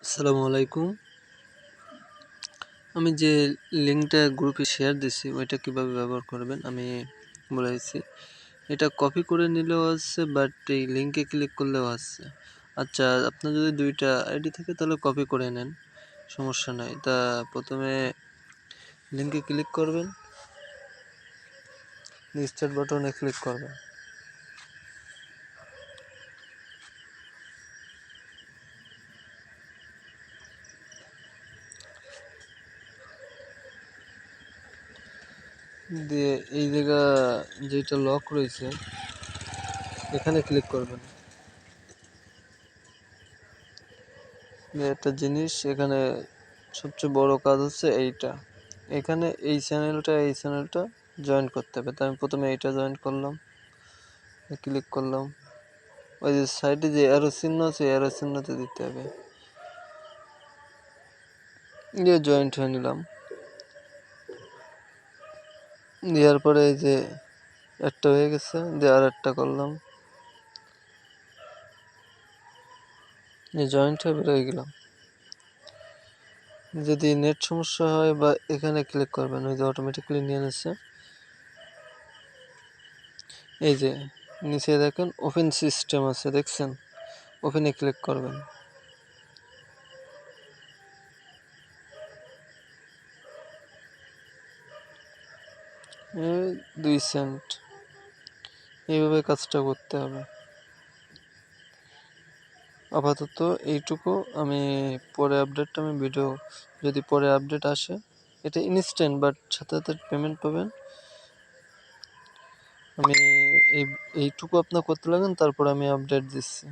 আসসালামু আলাইকুম। আমি যে লিঙ্কটা গ্রুপে শেয়ার দিছি ওইটা কিভাবে ব্যবহার করবেন আমি বলে দিচ্ছি। এটা কপি করে নিলেও আসছে, বাট এই লিঙ্কে ক্লিক করলেও আসছে। আচ্ছা, আপনার যদি দুইটা আইডি থাকে তাহলে কপি করে নেন, সমস্যা নাই। তা প্রথমে লিঙ্কে ক্লিক করবেন, স্টার্ট বাটনে ক্লিক করবেন। দিয়ে এই জায়গা যেটা লক রয়েছে এখানে ক্লিক করবেন। একটা জিনিস এখানে সবচেয়ে বড় কাজ হচ্ছে এইটা, এখানে এই চ্যানেলটা জয়েন করতে হবে। তাই আমি প্রথমে এইটা জয়েন করলাম, ক্লিক করলাম। ওই যে সাইডে যে অ্যারো চিহ্ন আছে অ্যারো চিহ্নতে দিতে হবে, দিয়ে জয়েন্ট হয়ে নিলাম। দেওয়ার পরে এই যে একটা হয়ে গেছে, দিয়ে আর একটা করলাম, জয়েন্ট হয়ে বেরোয় গেলাম। যদি নেট সমস্যা হয় বা এখানে ক্লিক করবেন, ওই যে অটোমেটিক্যালি নিয়ে নিচ্ছে। এই যে নিচে দেখেন ওপেন সিস্টেম আছে, দেখছেন? ওপেনে ক্লিক করবেন। 2 সেন্ট, এইভাবে কাজটা করতে হবে। আপাতত এইটুকু। আমি পরে আপডেটটা ভিডিও, যদি পরে আপডেট আসে, এটা ইনস্ট্যান্ট বাট সাথে সাথে পেমেন্ট পাবেন। আমি এইটুকু আপনার করতে লাগেন, তারপর আমি আপডেট দিচ্ছি।